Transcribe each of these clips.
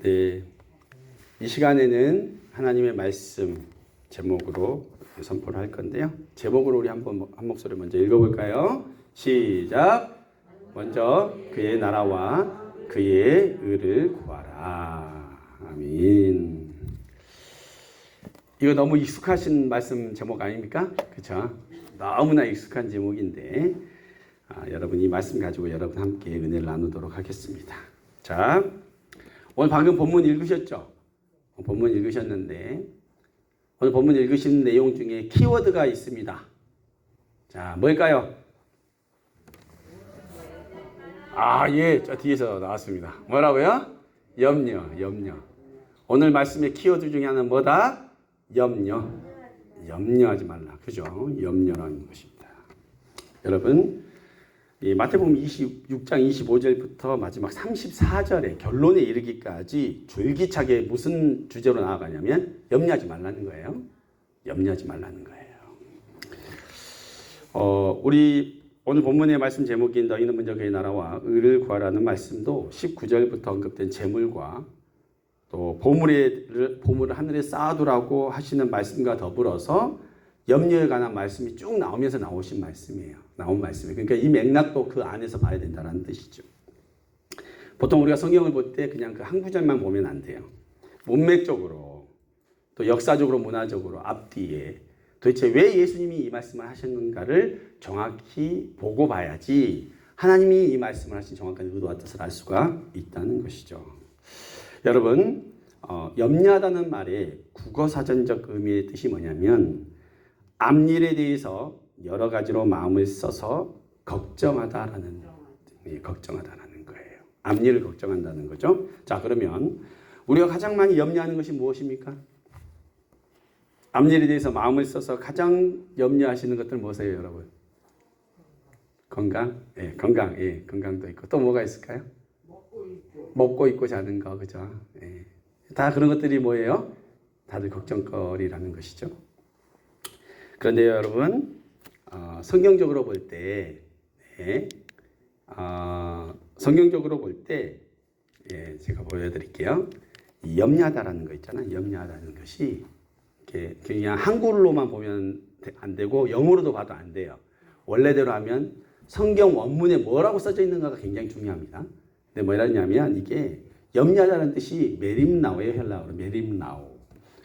네, 이 시간에는 하나님의 말씀 제목으로 선포를 할 건데요. 제목으로 우리 한 목소리 먼저 읽어볼까요? 시작. 먼저 그의 나라와 그의 의를 구하라. 아멘. 이거 너무 익숙하신 말씀 제목 아닙니까? 그렇죠? 너무나 익숙한 제목인데 여러분 이 말씀 가지고 여러분 함께 은혜를 나누도록 하겠습니다. 자, 오늘 방금 본문 읽으셨죠? 본문 읽으셨는데 오늘 본문 읽으신 내용 중에 키워드가 있습니다. 자, 뭘까요? 예, 저 뒤에서 나왔습니다. 뭐라고요? 염려. 오늘 말씀의 키워드 중에 하나는 뭐다? 염려하지 말라. 그죠? 염려라는 것입니다. 여러분, 이 마태복음 26장 25절부터 마지막 34절의 결론에 이르기까지 줄기차게 무슨 주제로 나아가냐면 염려하지 말라는 거예요. 염려하지 말라는 거예요. 우리 오늘 본문의 말씀 제목인 너희는 먼저 그의 나라와 의를 구하라는 말씀도 19절부터 언급된 재물과 또 보물을 하늘에 쌓아두라고 하시는 말씀과 더불어서 염려에 관한 말씀이 쭉 나오면서 나온 말씀이에요. 그러니까 이 맥락도 그 안에서 봐야 된다는 뜻이죠. 보통 우리가 성경을 볼 때 그냥 그 한 구절만 보면 안 돼요. 문맥적으로 또 역사적으로 문화적으로 앞뒤에 도대체 왜 예수님이 이 말씀을 하셨는가를 정확히 보고 봐야지 하나님이 이 말씀을 하신 정확한 의도와 뜻을 알 수가 있다는 것이죠. 여러분, 염려하다는 말의 국어사전적 의미의 뜻이 뭐냐면 앞일에 대해서 여러 가지로 마음을 써서 걱정하다라는 거예요. 앞일을 걱정한다는 거죠. 자, 그러면 우리가 가장 많이 염려하는 것이 무엇입니까? 앞일에 대해서 마음을 써서 가장 염려하시는 것들 무엇이에요, 여러분? 건강? 건강도 있고 또 뭐가 있을까요? 먹고 있고 자는 거, 그죠? 다 그런 것들이 뭐예요? 다들 걱정거리라는 것이죠. 그런데 여러분, 성경적으로 볼 때, 제가 보여드릴게요. 이 염려하다라는 거 있잖아요. 염려하다는 것이 그냥 한글로만 보면 안 되고 영어로도 봐도 안 돼요. 원래대로 하면 성경 원문에 뭐라고 써져 있는가가 굉장히 중요합니다. 근데 뭐라냐면 이게 염려하다는 뜻이 메림나오예요. 헬라어로 메림나오.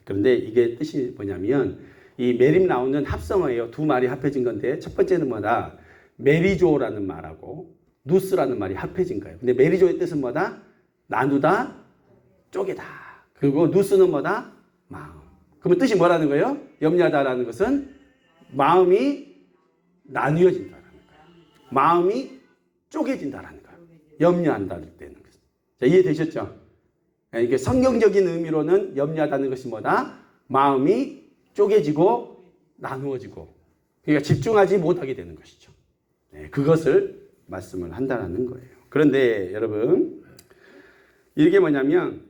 그런데 이게 뜻이 뭐냐면 이 메림나오는 합성어예요. 두 말이 합해진 건데 첫 번째는 뭐다? 메리조라는 말하고 누스라는 말이 합해진 거예요. 근데 메리조의 뜻은 뭐다? 나누다, 쪼개다. 그리고 누스는 뭐다? 마음. 그러면 뜻이 뭐라는 거예요? 염려하다라는 것은 마음이 나뉘어진다라는 거예요. 마음이 쪼개진다라는 거예요. 염려한다는 때는. 자, 이해되셨죠? 이게 성경적인 의미로는 염려하다는 것이 뭐다? 마음이 쪼개지고 나누어지고 그러니까 집중하지 못하게 되는 것이죠. 그것을 말씀을 한다는 거예요. 그런데 여러분, 이게 뭐냐면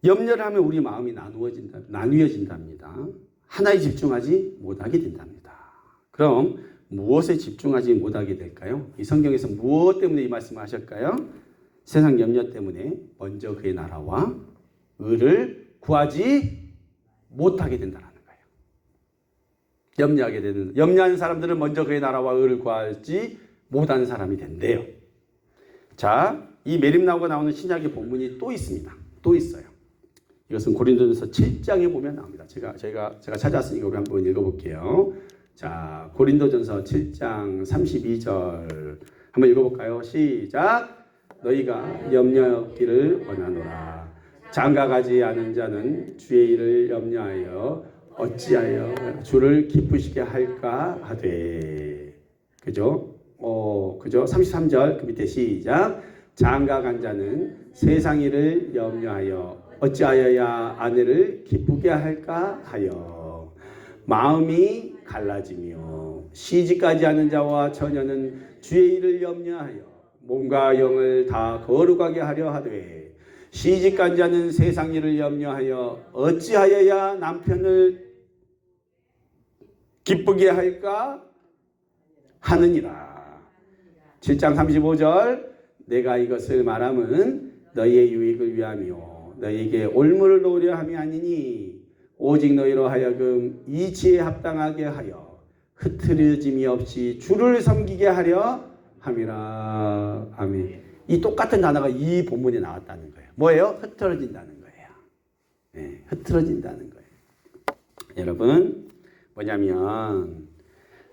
염려를 하면 우리 마음이 나뉘어진답니다. 하나에 집중하지 못하게 된답니다. 그럼 무엇에 집중하지 못하게 될까요? 이 성경에서 무엇 때문에 이 말씀을 하실까요? 세상 염려 때문에 먼저 그의 나라와 의를 구하지 못하게 된다는 거예요. 염려하는 사람들은 먼저 그의 나라와 의를 구하지 못하는 사람이 된대요. 자, 이 메림나오가 나오는 신약의 본문이 또 있습니다. 또 있어요. 이것은 고린도전서 7장에 보면 나옵니다. 제가 찾았으니까 우리 한번 읽어볼게요. 자, 고린도전서 7장 32절 한번 읽어볼까요? 시작. 너희가 염려하기를 원하노라. 장가가지 않은 자는 주의 일을 염려하여 어찌하여 주를 기쁘시게 할까 하되. 그죠? 그죠? 33절 그 밑에 시작. 장가간 자는 세상 일을 염려하여 어찌하여야 아내를 기쁘게 할까 하여 마음이 갈라지며 시집가지 않은 자와 처녀는 주의 일을 염려하여 몸과 영을 다 거룩하게 하려 하되 시집간 자는 세상 일을 염려하여 어찌하여야 남편을 기쁘게 할까 하느니라. 7장 35절 내가 이것을 말함은 너희의 유익을 위하며 너희에게 올무를 놓으려 함이 아니니 오직 너희로 하여금 이 지혜에 합당하게 하여 흐트러짐이 없이 주를 섬기게 하려 함이라. 아멘. 이 똑같은 단어가 이 본문에 나왔다는 거예요. 뭐예요? 흐트러진다는 거예요. 네, 흐트러진다는 거예요. 여러분, 뭐냐면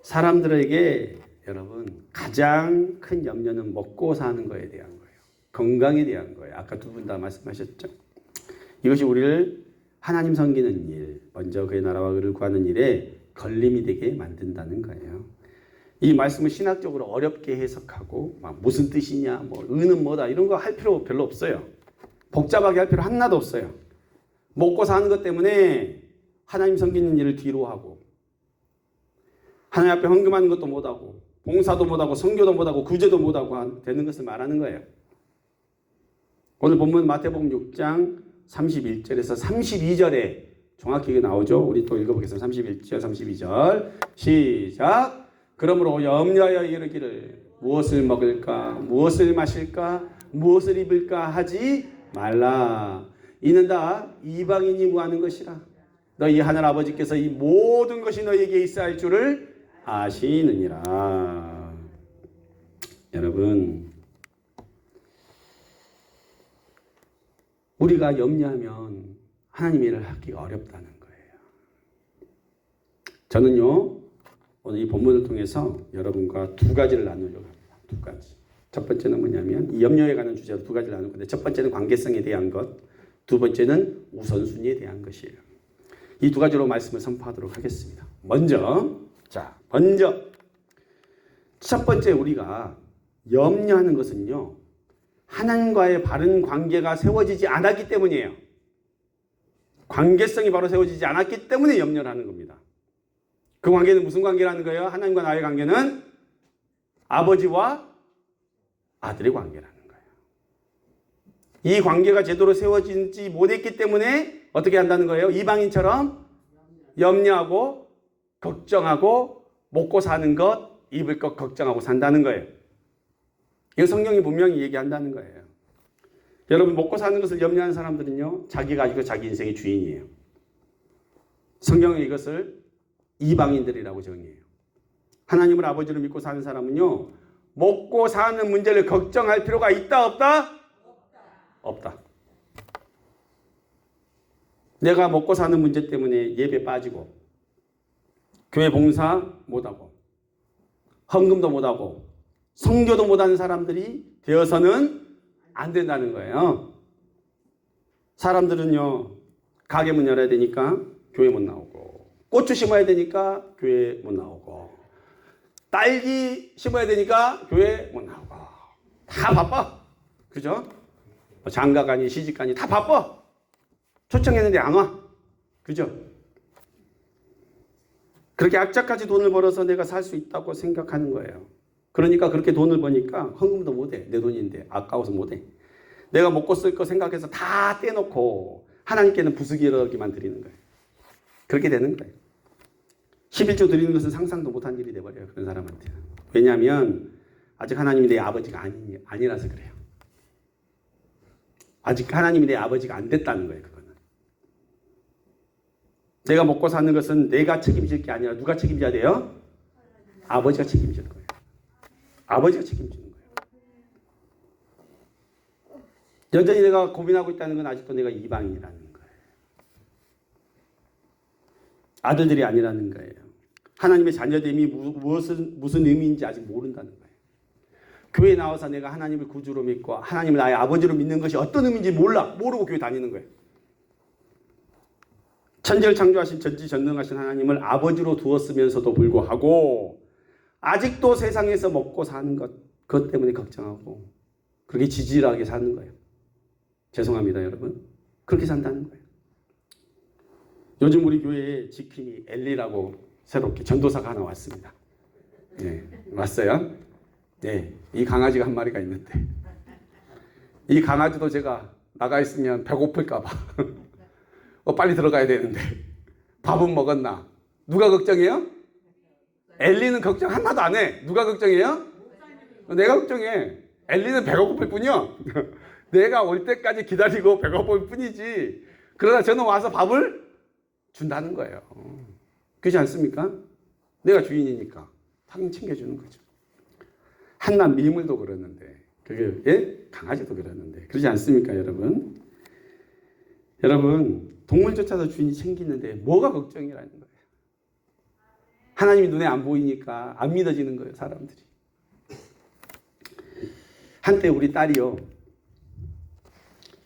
사람들에게 여러분 가장 큰 염려는 먹고 사는 거에 대한 거예요. 건강에 대한 거예요. 아까 두 분 다 말씀하셨죠. 이것이 우리를 하나님 섬기는 일, 먼저 그의 나라와 그를 구하는 일에 걸림이 되게 만든다는 거예요. 이 말씀을 신학적으로 어렵게 해석하고 막 무슨 뜻이냐, 뭐 의는 뭐다 이런 거 할 필요 별로 없어요. 복잡하게 할 필요 하나도 없어요. 먹고 사는 것 때문에 하나님 섬기는 일을 뒤로 하고 하나님 앞에 헌금하는 것도 못하고 봉사도 못하고 선교도 못하고 구제도 못하고 되는 것을 말하는 거예요. 오늘 본문 마태복음 6장 31절에서 32절에 정확하게 나오죠. 우리 또 읽어보겠습니다. 31절 32절 시작. 그러므로 염려하여 이르기를 무엇을 먹을까 무엇을 마실까 무엇을 입을까 하지 말라. 이는 다 이방인이 구하는 것이라. 너희 하늘 아버지께서 이 모든 것이 너희에게 있어야 할 줄을 아시느니라. 여러분, 우리가 염려하면 하나님 일을 하기가 어렵다는 거예요. 저는요, 오늘 이 본문을 통해서 여러분과 두 가지를 나누려고 합니다. 두 가지. 첫 번째는 뭐냐면 이 염려에 관한 주제로 두 가지를 나눌 건데 첫 번째는 관계성에 대한 것, 두 번째는 우선순위에 대한 것이에요. 이 두 가지로 말씀을 선포하도록 하겠습니다. 먼저 첫 번째 우리가 염려하는 것은요, 하나님과의 바른 관계가 세워지지 않았기 때문이에요. 관계성이 바로 세워지지 않았기 때문에 염려를 하는 겁니다. 그 관계는 무슨 관계라는 거예요? 하나님과 나의 관계는 아버지와 아들의 관계라는 거예요. 이 관계가 제대로 세워지지 못했기 때문에 어떻게 한다는 거예요? 이방인처럼 염려하고 걱정하고 먹고 사는 것, 입을 것 걱정하고 산다는 거예요. 이거 성경이 분명히 얘기한다는 거예요. 여러분, 먹고 사는 것을 염려하는 사람들은요, 자기가 아직도 자기 인생의 주인이에요. 성경은 이것을 이방인들이라고 정의해요. 하나님을 아버지로 믿고 사는 사람은요, 먹고 사는 문제를 걱정할 필요가 있다 없다? 없다. 내가 먹고 사는 문제 때문에 예배 빠지고 교회 봉사 못하고 헌금도 못하고 선교도 못하는 사람들이 되어서는 안 된다는 거예요. 사람들은요, 가게 문 열어야 되니까 교회 못 나오고 고추 심어야 되니까 교회 못 나오고 딸기 심어야 되니까 교회 못 나오고 다 바빠. 그죠? 장가가니 시집가니 다 바빠. 초청했는데 안 와. 그죠? 그렇게 악착같이 돈을 벌어서 내가 살 수 있다고 생각하는 거예요. 그러니까 그렇게 돈을 버니까 헌금도 못해. 내 돈인데 아까워서 못해. 내가 먹고 쓸 거 생각해서 다 떼놓고 하나님께는 부스러기만 드리는 거예요. 그렇게 되는 거예요. 11조 드리는 것은 상상도 못한 일이 돼버려요. 그런 사람한테는. 왜냐하면 아직 하나님이 내 아버지가 아니라서 그래요. 아직 하나님이 내 아버지가 안 됐다는 거예요. 그거는. 내가 먹고 사는 것은 내가 책임질 게 아니라 누가 책임져야 돼요? 아버지가 책임질 거예요. 아버지가 책임지는 거예요. 여전히 내가 고민하고 있다는 건 아직도 내가 이방인이라는 거예요. 아들들이 아니라는 거예요. 하나님의 자녀됨이 무슨 의미인지 아직 모른다는 거예요. 교회에 나와서 내가 하나님을 구주로 믿고 하나님을 나의 아버지로 믿는 것이 어떤 의미인지 모르고 교회 다니는 거예요. 천지를 창조하신 전지전능하신 하나님을 아버지로 두었으면서도 불구하고 아직도 세상에서 먹고 사는 그것 때문에 걱정하고 그렇게 지질하게 사는 거예요. 죄송합니다, 여러분. 그렇게 산다는 거예요. 요즘 우리 교회에 지킴이 엘리라고 새롭게 전도사가 하나 왔습니다. 네, 왔어요. 네, 이 강아지가 한 마리가 있는데 이 강아지도 제가 나가 있으면 배고플까 봐 빨리 들어가야 되는데 밥은 먹었나? 누가 걱정해요? 엘리는 걱정 하나도 안 해. 누가 걱정해요? 내가 걱정해. 엘리는 배가 고플 뿐이요. 내가 올 때까지 기다리고 배고플 뿐이지. 그러나 저는 와서 밥을 준다는 거예요. 그렇지 않습니까? 내가 주인이니까 당연히 챙겨주는 거죠. 한낱 미물도 그러는데, 그게 예? 강아지도 그러는데 그러지 않습니까, 여러분? 여러분, 동물조차도 주인이 챙기는데 뭐가 걱정이라는 거예요. 하나님이 눈에 안 보이니까 안 믿어지는 거예요, 사람들이. 한때 우리 딸이요,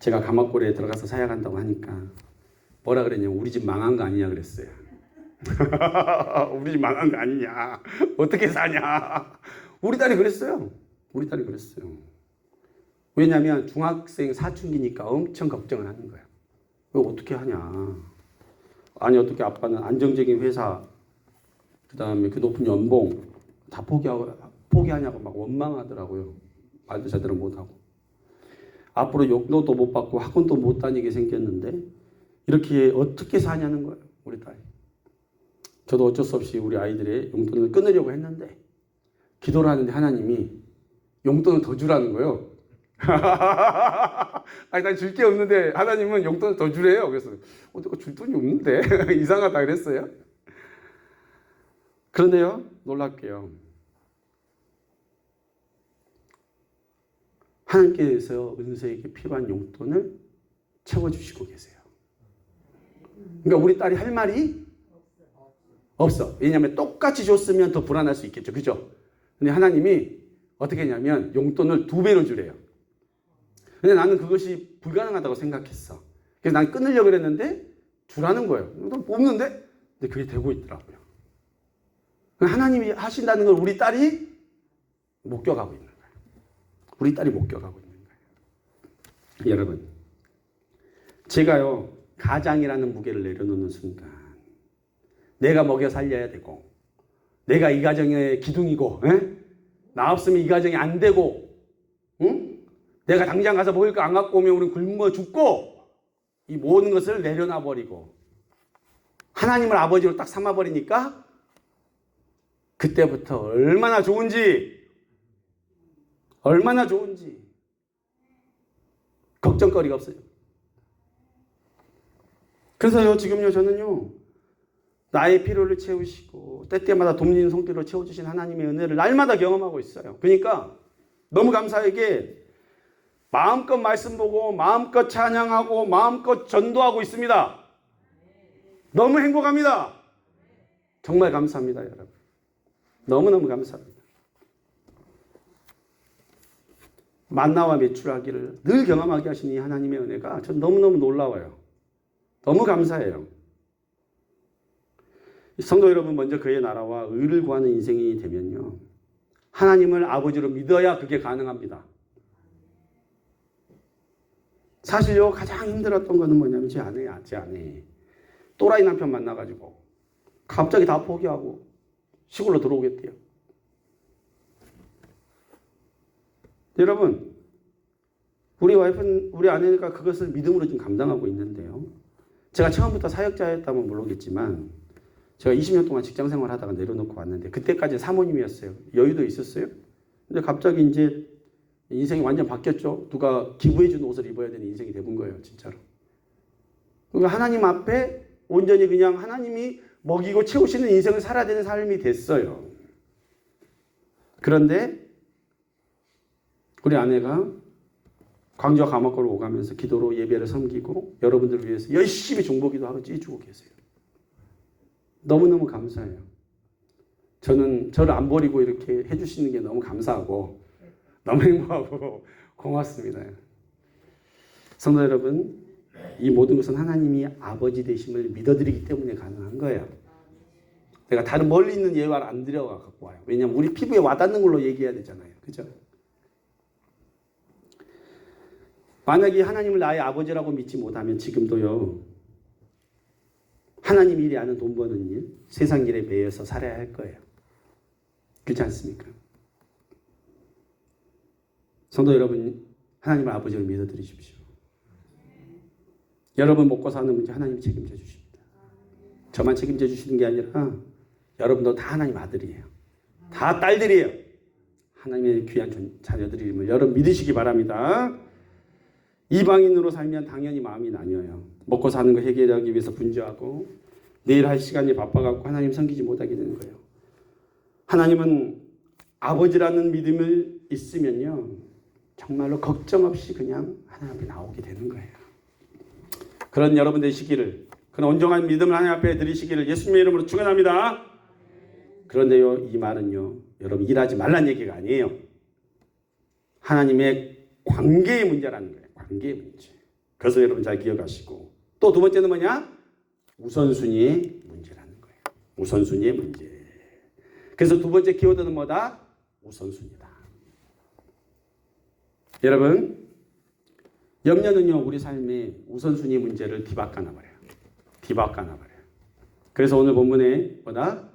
제가 가마골에 들어가서 사역한다고 하니까 뭐라 그랬냐면 우리 집 망한 거 아니냐 그랬어요. 우리 집 망한 거 아니냐, 어떻게 사냐. 우리 딸이 그랬어요. 우리 딸이 그랬어요. 왜냐하면 중학생 사춘기니까 엄청 걱정을 하는 거예요. 왜 어떻게 하냐. 아니 어떻게 아빠는 안정적인 회사, 그 다음에 그 높은 연봉 다 포기하냐고 막 원망하더라고요. 말도 제대로 못하고. 앞으로 용돈도 못 받고 학원도 못 다니게 생겼는데 이렇게 어떻게 사냐는 거예요, 우리 딸이. 저도 어쩔 수 없이 우리 아이들의 용돈을 끊으려고 했는데 기도를 하는데 하나님이 용돈을 더 주라는 거예요. 아니 난 줄 게 없는데 하나님은 용돈을 더 주래요. 그래서 내가 줄 돈이 없는데 이상하다 그랬어요. 그런데요, 놀랍게요, 하나님께서 은서에게 필요한 용돈을 채워주시고 계세요. 그러니까 우리 딸이 할 말이 없어. 왜냐하면 똑같이 줬으면 더 불안할 수 있겠죠. 그죠? 근데 하나님이 어떻게 했냐면 용돈을 2배로 주래요. 근데 나는 그것이 불가능하다고 생각했어. 그래서 난 끊으려고 그랬는데 주라는 거예요. 없는데? 근데 그게 되고 있더라고요. 하나님이 하신다는 걸 우리 딸이 목격하고 있는 거예요. 우리 딸이 목격하고 있는 거예요. 여러분, 제가요, 가장이라는 무게를 내려놓는 순간 내가 먹여 살려야 되고 내가 이 가정의 기둥이고 에? 나 없으면 이 가정이 안 되고 응? 내가 당장 가서 먹을 거 안 갖고 오면 우리는 굶어 죽고 이 모든 것을 내려놔 버리고 하나님을 아버지로 딱 삼아 버리니까 그때부터 얼마나 좋은지 걱정거리가 없어요. 그래서요, 지금요, 저는요, 나의 필요를 채우시고 때때마다 돕는 손길로 채워주신 하나님의 은혜를 날마다 경험하고 있어요. 그러니까 너무 감사하게 마음껏 말씀 보고 마음껏 찬양하고 마음껏 전도하고 있습니다. 너무 행복합니다. 정말 감사합니다, 여러분. 너무너무 감사합니다. 만나와 매출하기를 늘 경험하게 하시니 하나님의 은혜가 전 너무너무 놀라워요. 너무 감사해요. 성도 여러분, 먼저 그의 나라와 의를 구하는 인생이 되면요, 하나님을 아버지로 믿어야 그게 가능합니다. 사실요, 가장 힘들었던 거는 뭐냐면 제 아내 또라이 남편 만나가지고 갑자기 다 포기하고 시골로 들어오겠대요. 여러분, 우리 아내가 그것을 믿음으로 지금 감당하고 있는데요. 제가 처음부터 사역자였다면 모르겠지만 제가 20년 동안 직장 생활하다가 내려놓고 왔는데 그때까지 사모님이었어요. 여유도 있었어요. 근데 갑자기 이제 인생이 완전 바뀌었죠. 누가 기부해준 옷을 입어야 되는 인생이 돼본 거예요, 진짜로. 그러니까 하나님 앞에 온전히 그냥 하나님이 먹이고 채우시는 인생을 살아야 되는 삶이 됐어요. 그런데 우리 아내가 광주와 감옥으로 오가면서 기도로 예배를 섬기고 여러분들을 위해서 열심히 중보기도 하고 찌주고 계세요. 너무너무 감사해요. 저는 저를 안 버리고 이렇게 해주시는 게 너무 감사하고 너무 행복하고 고맙습니다. 성도 여러분, 이 모든 것은 하나님이 아버지 되심을 믿어드리기 때문에 가능한 거예요. 내가 다른 멀리 있는 예화를 안 들여가 갖고 와요. 왜냐하면 우리 피부에 와닿는 걸로 얘기해야 되잖아요. 그죠? 만약에 하나님을 나의 아버지라고 믿지 못하면 지금도요, 하나님 일이 아는 돈 버는 일, 세상 일에 매여서 살아야 할 거예요. 그렇지 않습니까? 성도 여러분, 하나님을 아버지로 믿어드리십시오. 여러분 먹고 사는 문제 하나님이 책임져 주십니다. 저만 책임져 주시는 게 아니라 여러분도 다 하나님 아들이에요. 다 딸들이에요. 하나님의 귀한 자녀들임을 여러분 믿으시기 바랍니다. 이방인으로 살면 당연히 마음이 나뉘어요. 먹고 사는 거 해결하기 위해서 분주하고 내일 할 시간이 바빠갖고 하나님 섬기지 못하게 되는 거예요. 하나님은 아버지라는 믿음을 있으면요, 정말로 걱정 없이 그냥 하나님 앞에 나오게 되는 거예요. 그런 여러분 되시기를, 그런 온전한 믿음을 하나님 앞에 드리시기를 예수님의 이름으로 축원합니다. 그런데요, 이 말은요, 여러분 일하지 말란 얘기가 아니에요. 하나님의 관계의 문제라는 거예요. 관계의 문제. 그래서 여러분 잘 기억하시고, 또 두 번째는 뭐냐? 우선순위의 문제라는 거예요. 우선순위의 문제. 그래서 두 번째 키워드는 뭐다? 우선순위다. 여러분, 염려는요, 우리 삶의 우선순위 문제를 뒤바꿔놔버려요. 뒤바꿔놔버려요. 그래서 오늘 본문에 뭐다?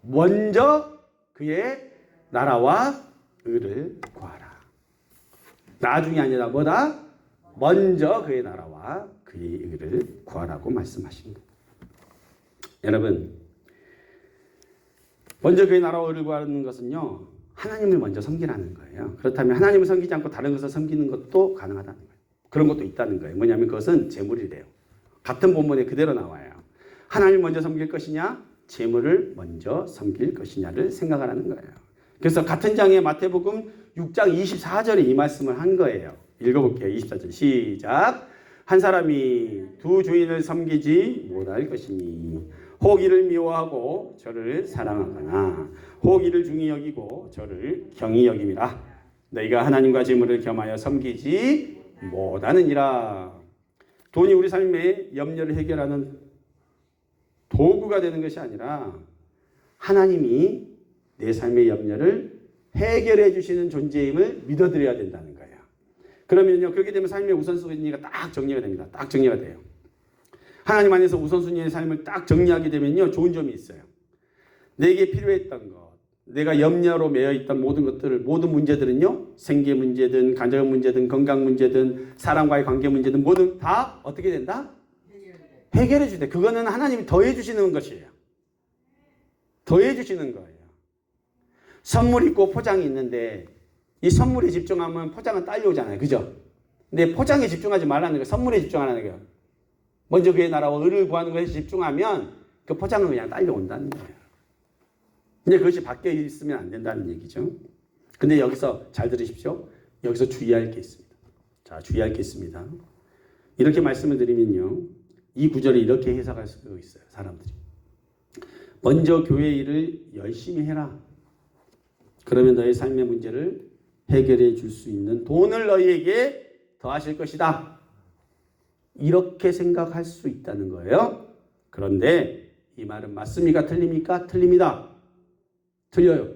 먼저 그의 나라와 의를 구하라. 나중이 아니라 뭐다? 먼저 그의 나라와 그의 의를 구하라고 말씀하십니다. 여러분, 먼저 그의 나라와 의를 구하는 것은요, 하나님을 먼저 섬기라는 거예요. 그렇다면 하나님을 섬기지 않고 다른 것을 섬기는 것도 가능하다는 거예요. 그런 것도 있다는 거예요. 뭐냐면 그것은 재물이래요. 같은 본문에 그대로 나와요. 하나님을 먼저 섬길 것이냐, 재물을 먼저 섬길 것이냐를 생각하라는 거예요. 그래서 같은 장에 마태복음 6장 24절에 이 말씀을 한 거예요. 읽어볼게요. 24절 시작. 한 사람이 두 주인을 섬기지 못할 것이니 혹 이를 미워하고 저를 사랑하거나 혹 이를 중히 여기고 저를 경히 여김이라. 너희가 하나님과 재물을 겸하여 섬기지 못하느니라. 돈이 우리 삶의 염려를 해결하는 도구가 되는 것이 아니라 하나님이 내 삶의 염려를 해결해 주시는 존재임을 믿어드려야 된다는 거예요. 그러면요, 그렇게 되면 삶의 우선순위가 딱 정리가 됩니다. 딱 정리가 돼요. 하나님 안에서 우선순위의 삶을 딱 정리하게 되면요, 좋은 점이 있어요. 내게 필요했던 것, 내가 염려로 매여 있던 모든 것들을, 모든 문제들은요, 생계 문제든 가정 문제든 건강 문제든 사람과의 관계 문제든 모든 다 어떻게 된다? 해결해 주대. 그거는 하나님이 더해 주시는 것이에요. 더해 주시는 거예요. 선물 있고 포장이 있는데 이 선물에 집중하면 포장은 딸려오잖아요. 그죠? 근데 포장에 집중하지 말라는 거예요. 선물에 집중하라는 거예요. 먼저 그의 나라와 의를 구하는 것에 집중하면 그 포장은 그냥 딸려온다는 거예요. 근데 그것이 밖에 있으면 안 된다는 얘기죠. 근데 여기서 잘 들으십시오. 여기서 주의할 게 있습니다. 자, 주의할 게 있습니다. 이렇게 말씀을 드리면요, 이 구절을 이렇게 해석할 수도 있어요. 사람들이. 먼저 교회 일을 열심히 해라. 그러면 너의 삶의 문제를 해결해 줄 수 있는 돈을 너희에게 더하실 것이다. 이렇게 생각할 수 있다는 거예요. 그런데 이 말은 맞습니까? 틀립니까? 틀립니다. 틀려요.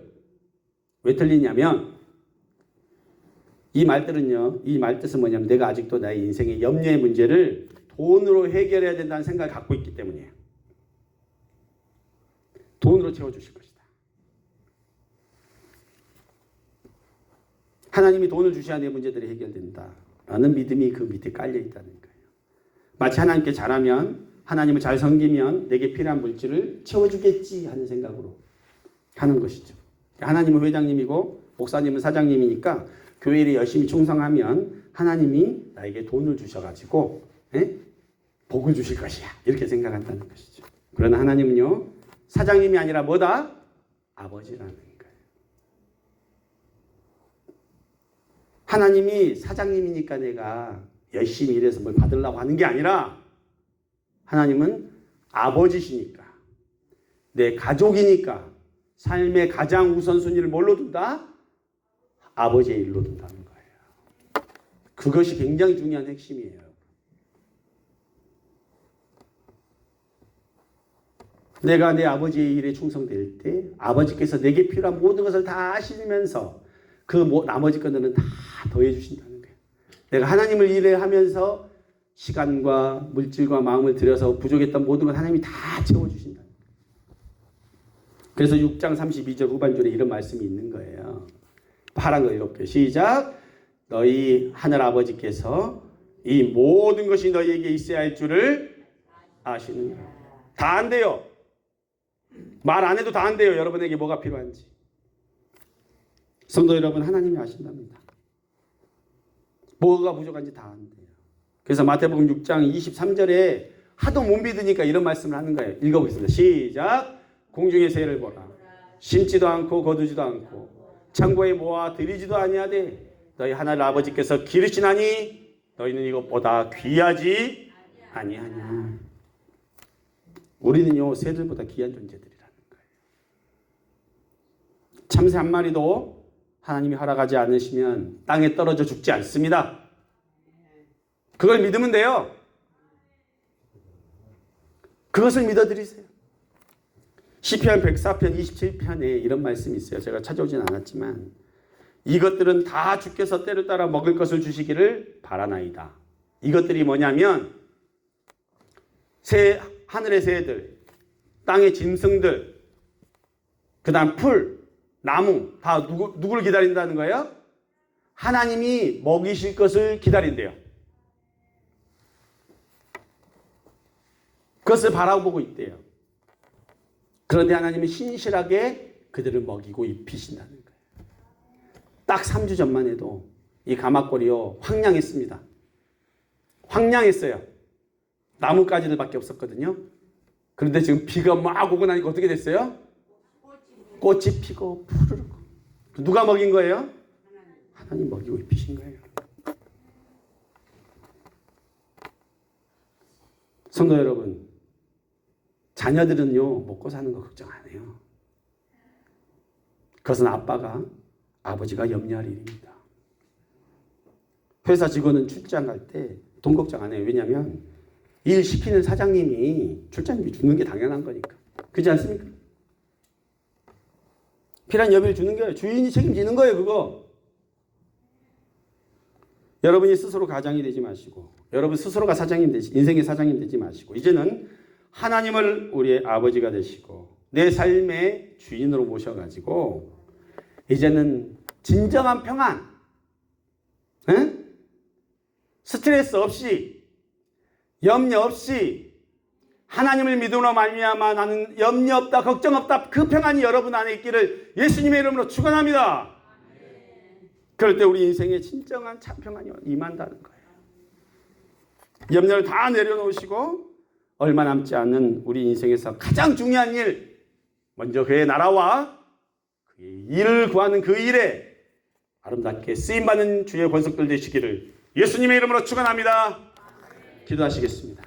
왜 틀리냐면 이 말들은요, 이 말뜻은 뭐냐면 내가 아직도 나의 인생의 염려의 문제를 돈으로 해결해야 된다는 생각을 갖고 있기 때문이에요. 돈으로 채워주실 것이다. 하나님이 돈을 주셔야 내 문제들이 해결된다라는 믿음이 그 밑에 깔려 있다는 거예요. 마치 하나님께 잘하면, 하나님을 잘 섬기면 내게 필요한 물질을 채워주겠지 하는 생각으로 하는 것이죠. 하나님은 회장님이고 목사님은 사장님이니까 교회 일에 열심히 충성하면 하나님이 나에게 돈을 주셔가지고 복을 주실 것이야. 이렇게 생각한다는 것이죠. 그러나 하나님은요, 사장님이 아니라 뭐다? 아버지라는 거예요. 하나님이 사장님이니까 내가 열심히 일해서 뭘 받으려고 하는 게 아니라 하나님은 아버지시니까, 내 가족이니까 삶의 가장 우선순위를 뭘로 둔다? 아버지의 일로 둔다는 거예요. 그것이 굉장히 중요한 핵심이에요. 내가 내 아버지의 일에 충성될 때 아버지께서 내게 필요한 모든 것을 다 하시면서 그 나머지 것들은 다 더해 주신다는 거예요. 내가 하나님을 일하면서 시간과 물질과 마음을 들여서 부족했던 모든 것 하나님이 다 채워주신다는 거예요. 그래서 6장 32절 후반절에 이런 말씀이 있는 거예요. 파란 거 이렇게 시작. 너희 하늘 아버지께서 이 모든 것이 너희에게 있어야 할 줄을 아시느니라. 다 안 돼요. 말 안 해도 다 안 돼요. 여러분에게 뭐가 필요한지. 성도 여러분, 하나님이 아신답니다. 뭐가 부족한지 다 안 돼요. 그래서 마태복음 6장 23절에 하도 못 믿으니까 이런 말씀을 하는 거예요. 읽어보겠습니다. 시작. 공중의 새를 보라. 심지도 않고 거두지도 않고 창고에 모아 들이지도 아니하되 너희 하나님 아버지께서 기르시나니 너희는 이것보다 귀하지 아니하냐. 우리는요 새들보다 귀한 존재들이라는 거예요. 참새 한 마리도 하나님이 허락하지 않으시면 땅에 떨어져 죽지 않습니다. 그걸 믿으면 돼요. 그것을 믿어드리세요. 시편 104편 27편에 이런 말씀이 있어요. 제가 찾아오진 않았지만 이것들은 다 주께서 때를 따라 먹을 것을 주시기를 바라나이다. 이것들이 뭐냐면 하늘의 새들, 땅의 짐승들, 그 다음 풀, 나무 다 누구를 기다린다는 거예요? 하나님이 먹이실 것을 기다린대요. 그것을 바라보고 있대요. 그런데 하나님은 신실하게 그들을 먹이고 입히신다는 거예요. 딱 3주 전만 해도 이 가마골이요 황량했습니다. 황량했어요. 나뭇가지들밖에 없었거든요. 그런데 지금 비가 막 오고 나니까 어떻게 됐어요? 꽃이 피고 푸르르고. 누가 먹인 거예요? 하나님 먹이고 입히신 거예요. 성도 여러분, 자녀들은요 먹고 사는 거 걱정 안 해요. 그것은 아버지가 염려할 일입니다. 회사 직원은 출장 갈 때 돈 걱정 안 해요. 왜냐하면 일 시키는 사장님이 출장비 주는 게 당연한 거니까. 그렇지 않습니까? 필요한 여비를 주는 거예요. 주인이 책임지는 거예요. 그거. 여러분이 스스로 가장이 되지 마시고 여러분 스스로가 인생의 사장님 되지 마시고 이제는 하나님을 우리의 아버지가 되시고 내 삶의 주인으로 모셔가지고 이제는 진정한 평안, 응? 스트레스 없이 염려 없이 하나님을 믿음으로 말미암아 나는 염려 없다 걱정 없다 그 평안이 여러분 안에 있기를 예수님의 이름으로 축원합니다. 그럴 때 우리 인생에 진정한 참 평안이 임한다는 거예요. 염려를 다 내려놓으시고 얼마 남지 않은 우리 인생에서 가장 중요한 일 먼저 그의 나라와 그의 일을 구하는 그 일에 아름답게 쓰임받는 주의 권속들 되시기를 예수님의 이름으로 축원합니다. 기도하시겠습니다.